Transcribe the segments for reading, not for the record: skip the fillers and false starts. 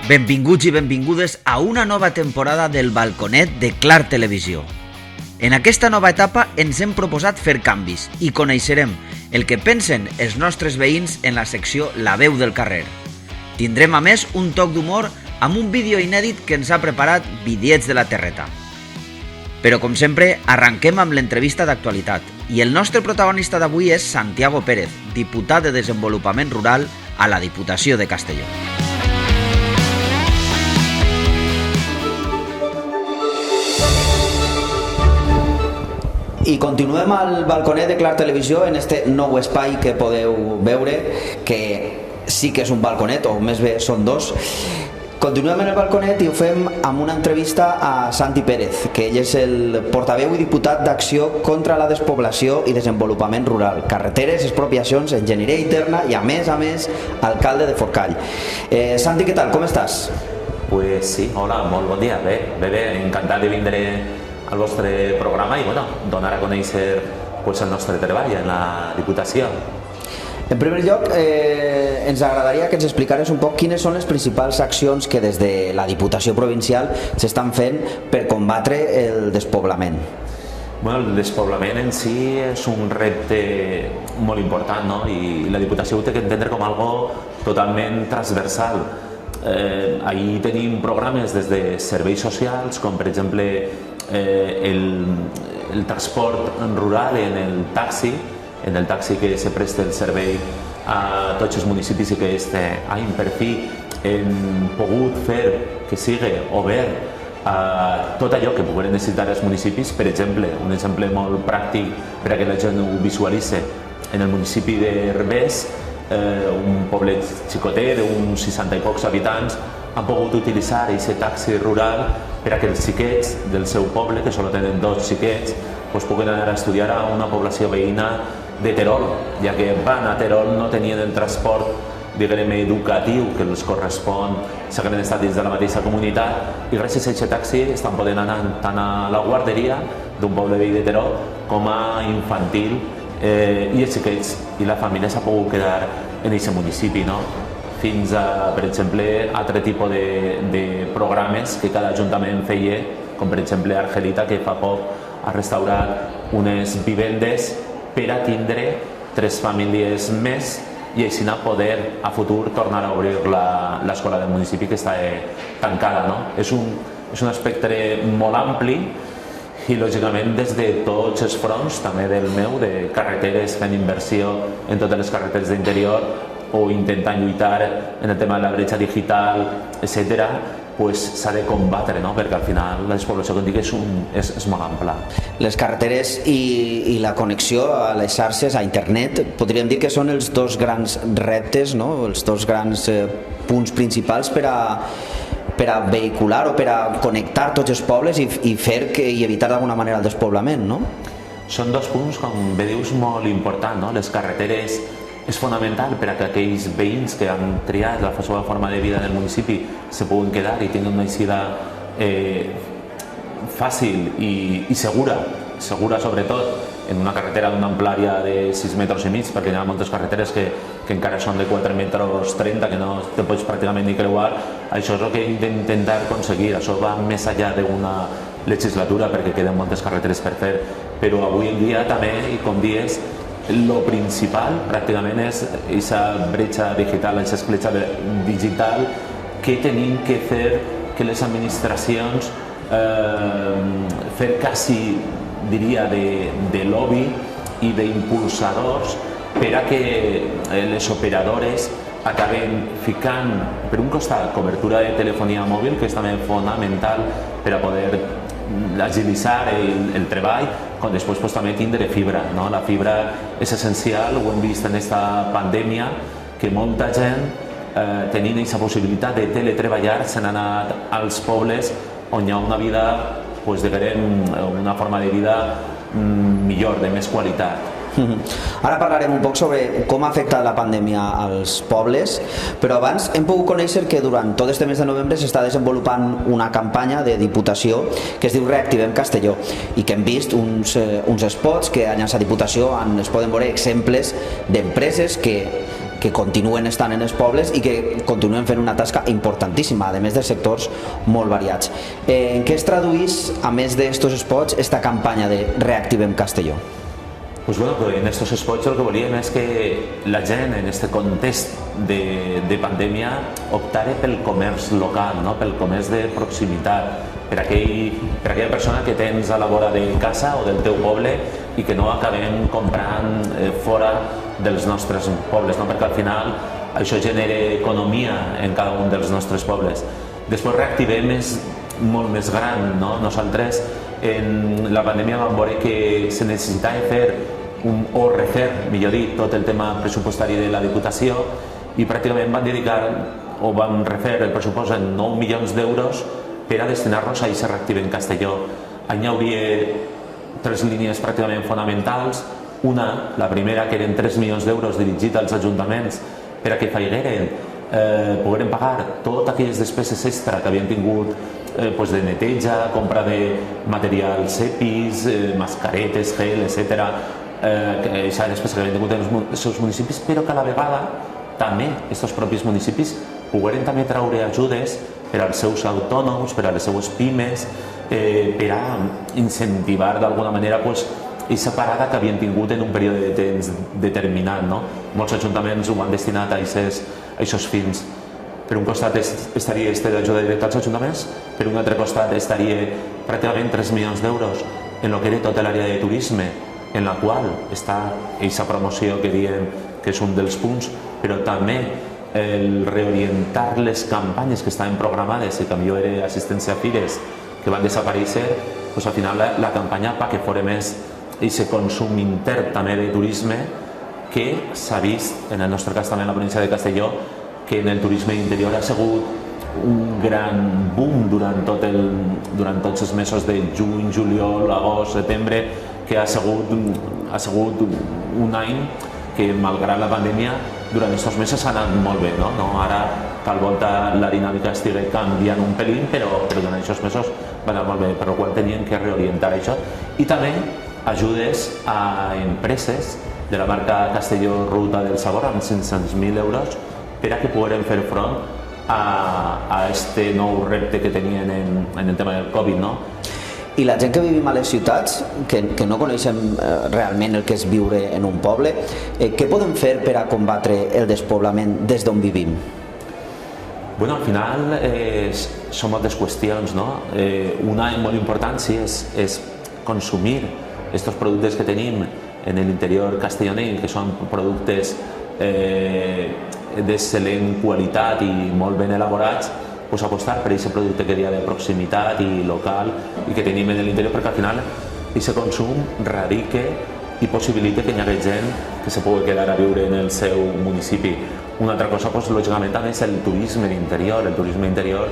Benvinguts i benvingudes a una nova temporada del Balconet de Clar Televisió. En aquesta nova etapa ens hem proposat fer canvis i coneixerem el que pensen els nostres veïns en la secció La veu del carrer. Tindrem a més un toc d'humor amb un vídeo inèdit que ens ha preparat Bidiets de la Terreta. Però com sempre, arranquem amb l'entrevista d'actualitat i el nostre protagonista d'avui és Santiago Pérez, diputat de Desenvolupament Rural a la Diputació de Castelló. I continuem al Balconet de Clar Televisió en este nou espai que podeu veure, que sí que és un balconet, o més bé són dos. Continuem en el balconet i ho fem amb una entrevista a Santi Pérez, que ell és el portaveu i diputat d'Acció contra la Despoblació i Desenvolupament Rural, Carreteres, Expropiacions, Enginyeria Interna i, a més, alcalde de Forcall. Santi, què tal? Com estàs? Pues sí, hola, molt bon dia. Bé, encantat de vindre al vostre programa i donar a conèixer el nostre treball en la Diputació. En primer lloc, ens agradaria que ens explicares un poc quines són les principals accions que des de la Diputació Provincial s'estan fent per combatre el despoblament. El despoblament en si és un repte molt important, no? I la Diputació ho té que entendre com algo totalment transversal. Ahí tenim programes des de serveis socials, com per exemple el transport rural en el taxi que se presta el servei a tots els municipis i que aquest any per fi hem pogut fer que sigui obert a tot allò que puguen necessitar els municipis. Per exemple, un exemple molt pràctic per a que la gent ho visualitzi, en el municipi de Herbers, un poblet xicotet d'uns 60 i pocs habitants, han pogut utilitzar aquest taxi rural per a que els xiquets del seu poble, que sols tenen 2 xiquets, puguen anar a estudiar a una població veïna de Terol, ja que van a Terol no tenien el transport, diguem, educatiu que els correspon, s'han estat dins de la mateixa comunitat, i gràcies a aquest taxi estan podent anar tant a la guarderia d'un poble veí de Terol com a infantil, i els xiquets i la família s'ha pogut quedar en aquest municipi, no? Fins a, per exemple, altre tipus de programes que cada ajuntament feia, com per exemple Argelita, que fa poc ha restaurat unes vivendes per a tindre 3 famílies més i així poder a futur tornar a obrir l'escola del municipi que està tancada, no? És un aspecte molt ampli i lògicament des de tots els fronts, també del meu, de carreteres, fent inversió en totes les carreteres d'interior o intentant lluitar en el tema de la bretxa digital, etc., s'ha de combatre, no? Perquè al final la despoblació, com dic, és molt ampla. Les carreteres i la connexió a les xarxes, a internet, podríem dir que són els dos grans reptes, no? Els dos grans punts principals per a vehicular o per a connectar tots els pobles i fer i evitar d'alguna manera el despoblament, no? Són 2 punts, com bé dius, molt importants, no? Les carreteres és fonamental per a que aquells veïns que han triat la seva forma de vida en el municipi se puguin quedar i tinguin una eixida fàcil i segura sobretot en una carretera d'una amplària de 6 metres i mig, perquè hi ha moltes carreteres que encara són de 4 metres 30, que no te pots pràcticament ni creuar. Això és el que hem d'intentar aconseguir. Això va més enllà d'una legislatura perquè queden moltes carreteres per fer, però avui en dia també, i com dius, el principal pràcticament és aquesta bretxa digital, aquesta escletxa digital que tenim que fer que les administracions fer quasi, diria, de lobby i d'impulsadors per a que les operadores acaben ficant, per un costat, cobertura de telefonia mòbil, que és també fonamental per a poder agilitzar el treball, com després també tindre fibra, no? La fibra és essencial, ho hem vist en aquesta pandèmia, que molta gent tenint aquesta possibilitat de teletreballar s'han anat als pobles on hi ha una vida, una forma de vida millor, de més qualitat. Ara parlarem un poc sobre com ha afectat la pandèmia als pobles, però abans hem pogut conèixer que durant tot este mes de novembre s'està desenvolupant una campanya de Diputació que es diu Reactivem Castelló i que hem vist uns spots que allà a la Diputació es poden veure exemples d'empreses que que continuen estant en els pobles i que continuen fent una tasca importantíssima, a més de sectors molt variats. En què es traduís, a més d'estos spots, esta campanya de Reactivem Castelló? Pues bueno, en estos spots el que volíem és que la gent en este context de pandèmia optara pel comerç local, no? Pel comerç de proximitat, per aquella persona que tens a la vora de casa o del teu poble i que no acabem comprant fora dels nostres pobles, no? Perquè al final això genera economia en cada un dels nostres pobles. Després Reactivem és molt més gran, no? Nosaltres en la pandèmia vam veure que se necessitava fer o refer, millor dit, tot el tema pressupostari de la Diputació i pràcticament van dedicar o van refer el pressupost en 9 milions d'euros per a destinar-los a aquest Reactivem Castelló. Hi hauria 3 línies pràcticament fonamentals. Una, la primera, que eren 3 milions d'euros dirigits als ajuntaments per a que pogueren pagar totes aquelles despeses extra que havien tingut de neteja, compra de materials EPIs, mascaretes, gel, etc. Aquesta despesa que havien tingut en els seus municipis, però que a la vegada també aquests propis municipis pogueren també treure ajudes per als seus autònoms, per a les seues pimes, per a incentivar d'alguna manera aquesta parada que havien tingut en un període de temps determinat. Molts ajuntaments ho han destinat a aquests fins. Per un costat estaria d'ajuda directa als ajuntaments, per un altre costat estaria pràcticament 3 milions d'euros en el que era tota l'àrea de turisme, en la qual està aquesta promoció que diem que és un dels punts, però també el reorientar les campanyes que estaven programades i que millor era assistència a fires que van desaparèixer, al final la campanya perquè fos més aquest consum intern també de turisme que s'ha vist, en el nostre cas també en la província de Castelló, que en el turisme interior ha sigut un gran boom durant tots els mesos de juny, juliol, agost, setembre, que ha sigut un any que, malgrat la pandèmia, durant aquests mesos ha anat molt bé. Ara, tal volta, la dinàmica estigui canviant un pelín, però durant aquests mesos va anar molt bé, per la qual tenien que reorientar això. I també ajudes a empreses de la marca Castelló Ruta del Sabor amb 500.000 euros per a que pogueren fer front a aquest nou repte que tenien en el tema del Covid. I la gent que vivim a les ciutats, que no coneixem realment el que és viure en un poble, què podem fer per a combatre el despoblament des d'on vivim? Al final són moltes qüestions. Una molt important és consumir aquests productes que tenim en l'interior castellonenc, que són productes d'excel·lent qualitat i molt ben elaborats, apostar per aquest producte que dia de proximitat i local i que tenim en l'interior, perquè al final aquest consum radica i possibilita que hi hagi gent que se pugui quedar a viure en el seu municipi. Una altra cosa, lògicament, també és el turisme d'interior. El turisme d'interior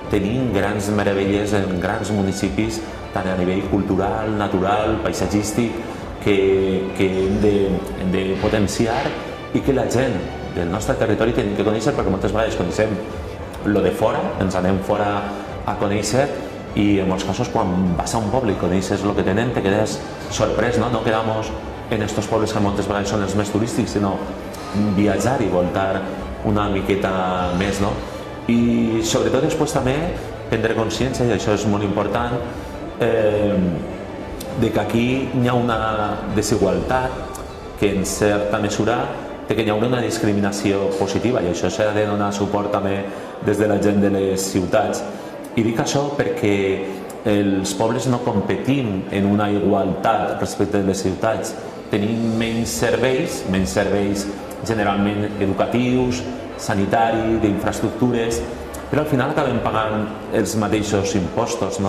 tenim grans meravelles en grans municipis, tant a nivell cultural, natural, paisatgístic, que hem de potenciar i que la gent del nostre territori tenim que conèixer, perquè moltes vegades coneixem lo de fora, ens anem fora a conèixer i en molts casos quan vas a un poble i coneixes el que tenen te quedes sorprès, no quedamos en estos pobles que moltes vegades són els més turístics, sinó viatjar i voltar una miqueta més, i sobretot després també prendre consciència, i això és molt important, de que aquí hi ha una desigualtat que en certa mesura que hi haurà una discriminació positiva, i això s'ha de donar suport també des de la gent de les ciutats. I dic això perquè els pobles no competim en una igualtat respecte de les ciutats. Tenim menys serveis generalment educatius, sanitaris, d'infraestructures, però al final acabem pagant els mateixos impostos,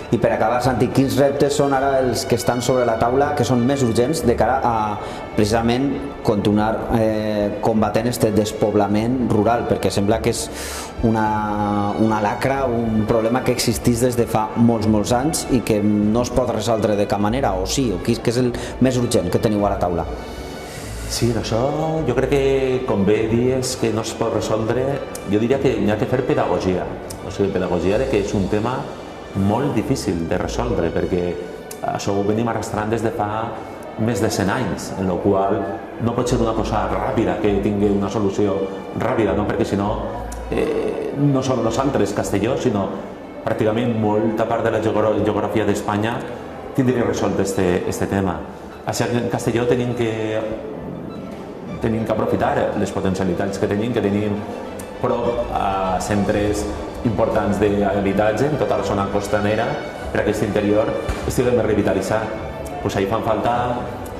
I per acabar, Santi, quins reptes són ara els que estan sobre la taula, que són més urgents de cara a precisament continuar combatent aquest despoblament rural, perquè sembla que és una lacra, un problema que existeix des de fa molts anys i que no es pot resoldre de cap manera, o sí, o què és el més urgent que teniu a la taula? Sí, això jo crec que, com bé dius que no es pot resoldre, jo diria que hi ha que fer pedagogia, pedagogia de que és un tema molt difícil de resoldre, perquè això ho venim arrastrant des de fa més de 100 anys, en la qual no pot ser una cosa ràpida, que tingui una solució ràpida, no? Perquè si no, no som nosaltres Castelló, sinó pràcticament molta part de la geografia d'Espanya tindria resolt este tema. Així que en Castelló tenim que aprofitar les potencialitats que tenim prop a centres importants d'habitatge en tota la zona costanera per a aquest interior estigui més revitalitzat. Ahí fan falta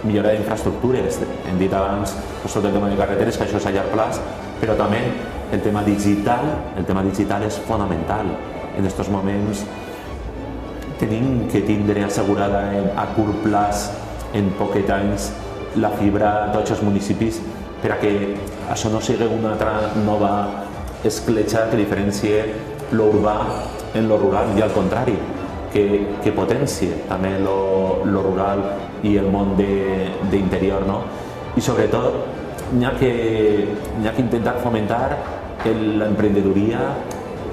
millorar d'infraestructures. Hem dit abans tot el tema de carreteres, que això és a llarg plaç, però també el tema digital és fonamental. En aquests moments tenim que tindre assegurada a curt plaç, en poquets anys, la fibra a tots els municipis per a que això no sigui una altra nova escletxa que diferencie l'urbà en lo rural, i al contrari, que potencie també lo rural i el món d'interior, no? I sobretot n'hi ha que intentar fomentar l'emprenedoria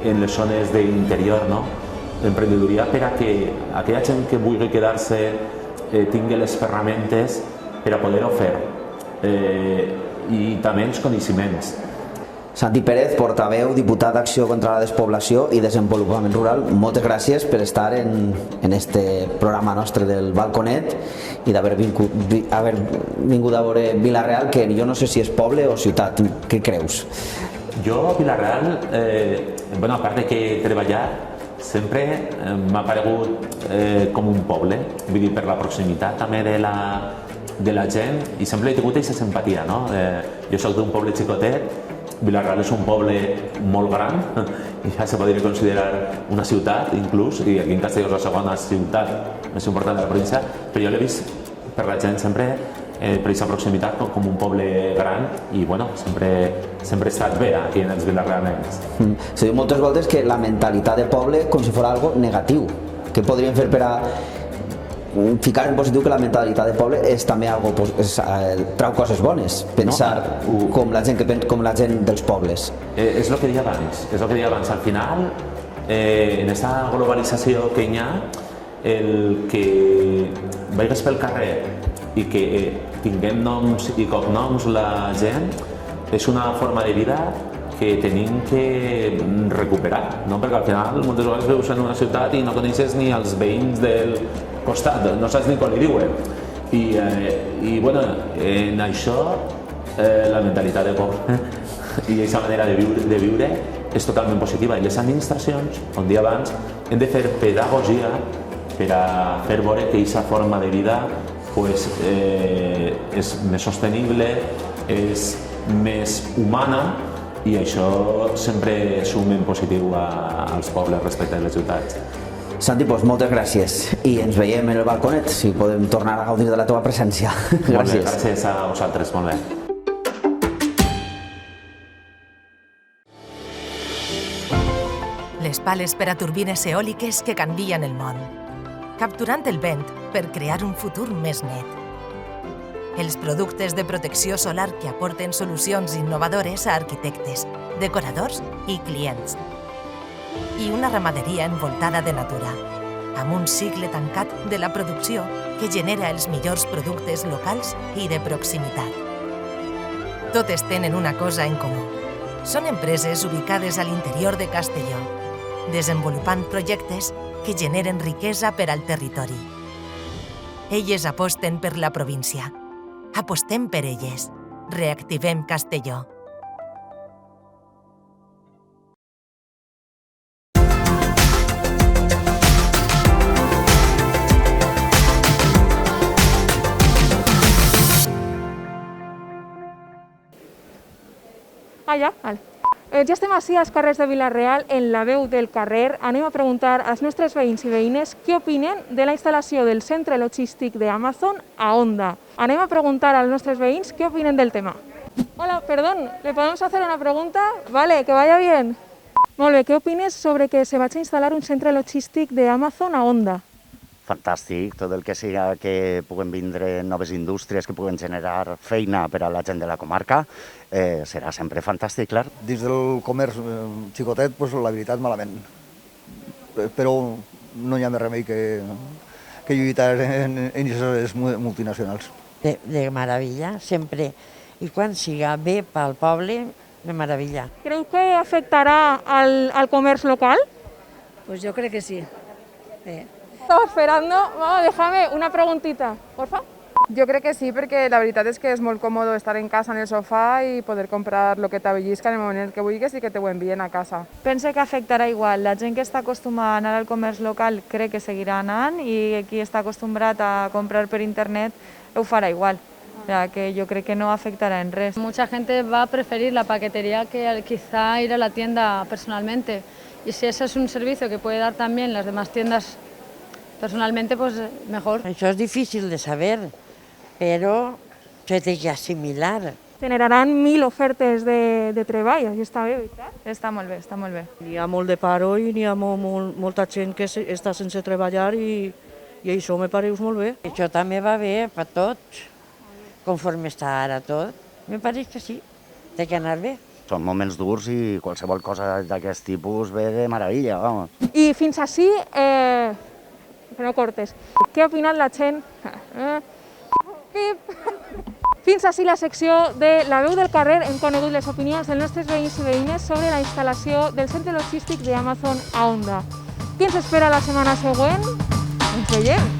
en les zones d'interior, no? L'emprenedoria per a que aquella gent que vulgui quedar-se tingui les ferramentes per a poder-ho fer, i també els coneixements. Santi Pérez, portaveu, diputat d'Acció contra la Despoblació i Desenvolupament Rural, moltes gràcies per estar en este programa nostre del Balconet i d'haver vingut a veure Vila-real, que jo no sé si és poble o ciutat. Què creus? Jo, Vila-real, a part de que he treballat, sempre m'ha paregut com un poble, vull dir, per la proximitat també de la gent, i sempre he tingut aquesta simpatia, no? Jo soc d'un poble xicotet, Vila-real és un poble molt gran, ja se podria considerar una ciutat inclús, i aquí en Castelló és la segona ciutat més important de la província, però jo l'he vist per la gent sempre per aquesta proximitat com un poble gran, i sempre he estat bé aquí en els vilarealens. Se diu moltes voltes que la mentalitat de poble com si fos algo negatiu. Què podríem fer per a ficar en positiu que la mentalitat de poble és també algo, trau coses bones, pensar com la gent dels pobles? És el que deia abans, al final, en aquesta globalització que hi ha, el que vagis pel carrer i que tinguem noms i cognoms la gent és una forma de vida que tenim que recuperar, no? Perquè al final moltes vegades veus en una ciutat i no coneixes ni els veïns del costat, no saps ni com li diuen. I en això la mentalitat de poble i aquesta manera de viure és totalment positiva, i les administracions, com deia abans, hem de fer pedagogia per a fer veure que aquesta forma de vida és més sostenible, és més humana, i això sempre suma en positiu als pobles respecte a les ciutats. Santi, moltes gràcies, i ens veiem en el Balconet, si podem tornar a gaudir de la teva presència. Gràcies. Gràcies a vosaltres, molt bé. Les pales per a turbines eòliques que canvien el món, capturant el vent per crear un futur més net. Els productes de protecció solar que aporten solucions innovadores a arquitectes, decoradors i clients. I una ramaderia envoltada de natura, amb un cicle tancat de la producció que genera els millors productes locals i de proximitat. Totes tenen una cosa en comú. Són empreses ubicades a l'interior de Castelló, desenvolupant projectes que generen riquesa per al territori. Elles aposten per la província. Apostem per elles. Reactivem Castelló. Ja? Vale. Ja estem ací als carrers de Vila-real, en la veu del carrer. Anem a preguntar als nostres veïns i veïnes què opinen de la instal·lació del centre logístic d'Amazon a Onda. Anem a preguntar als nostres veïns què opinen del tema. Hola, perdón, ¿le podemos hacer una pregunta? Vale, que vaya bien. Molt bé, què opines sobre que se vagi a instal·lar un centre logístic d'Amazon a Onda? Fantàstic, tot el que siga que puguen vindre noves indústries, que puguen generar feina per a la gent de la comarca, serà sempre fantàstic, clar. Dins del comerç xicotet, la veritat, malament. Però no hi ha més remei que que lluitar en aquestes multinacionals. De meravella, sempre. I quan siga bé pel poble, de meravella. ¿Creu que afectará al comercio local? Pues yo creo que sí. Estaba esperando. Vamos, déjame una preguntita, por favor. Jo crec que sí, perquè la veritat és que és molt còmode estar en casa en el sofà i poder comprar el que t'avellisca en el moment que vulguis i que te ho envien a casa. Penso que afectarà igual. La gent que està acostumada a anar al comerç local crec que seguirà anant i qui està acostumbrat a comprar per internet ho farà igual. O sea, que yo creo que no afectará en res. Mucha gente va a preferir la paquetería que quizá ir a la tienda personalmente. Y si ese es un servicio que puede dar también las demás tiendas personalmente, pues mejor. Això és difícil de saber, però s'ha d'assimilar. Generaran 1.000 ofertes de treball, això està bé, veritat? Està molt bé, està molt bé. N'hi ha molt de paro i n'hi ha molta gent que està sense treballar i això me pareix molt bé. Això també va bé per tots, conforme està ara tot. Me pareix que sí, té que anar bé. Són moments durs i qualsevol cosa d'aquest tipus ve de meravella, vamos. I fins així, no cortes, què ha opinat la gent? Fins així la secció de La veu del carrer. Hem conegut les opinions dels nostres veïns i veïnes sobre la instal·lació del centre logístic d'Amazon a Onda. Qui ens espera la setmana següent? Ens veiem!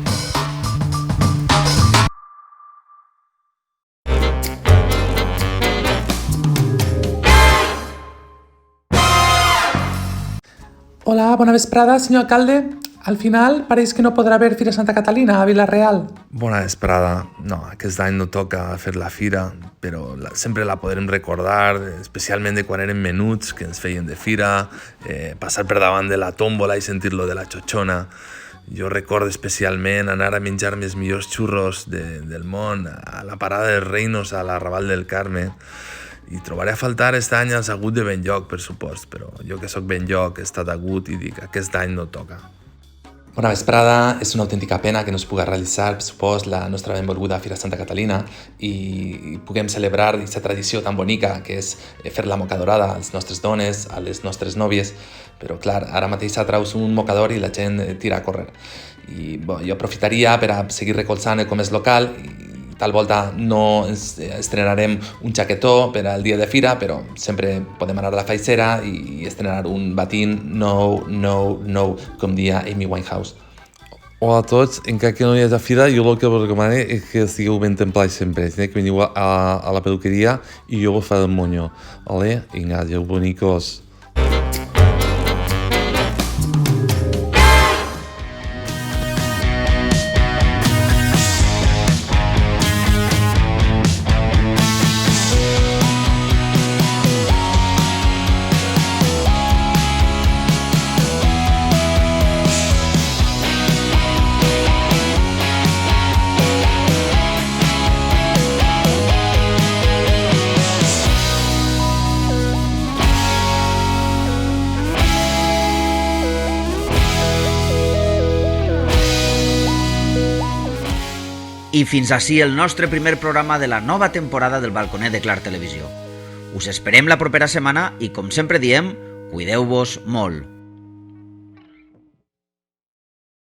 Hola, bona vesprada, senyor alcalde. Al final pareix que no podrà haver Fira Santa Catalina a Vila-real. Bona vesprada. No, aquest any no toca fer la fira, però sempre la podrem recordar, especialment de quan érem menuts, que ens feien de fira, passar per davant de la tòmbola i sentir-lo de la xochona. Jo recordo especialment anar a menjar-me els millors xurros del món a la parada dels Reinos a la Raval del Carme. I trobaré a faltar aquest any els agut de Benlloc, per supost, però jo que sóc Benlloc he estat agut i dic aquest any no toca. Bona vesprada, és una autèntica pena que no es pugui realitzar, per supost, la nostra benvolguda Fira Santa Catalina i puguem celebrar aquesta tradició tan bonica que és fer la mocadorada a les nostres dones, a les nostres nòvies, però clar, ara mateix traus un mocador i la gent tira a córrer. I jo aprofitaria per a seguir recolzant el comerç local i tal volta no estrenarem un jaquetó per al dia de fira, però sempre podem anar a la faixera i estrenar un batín no, com dia Amy Winehouse. Hola a tots, encara que no hi hagi fira, jo el que vos recomano és que estigueu ben templats sempre, que veniu a la peluqueria i jo vos faré el moño, ¿vale? Vinga, adéu, bonicos. I fins ací el nostre primer programa de la nova temporada del Balconet de Clar Televisió. Us esperem la propera setmana i, com sempre diem, cuideu-vos molt.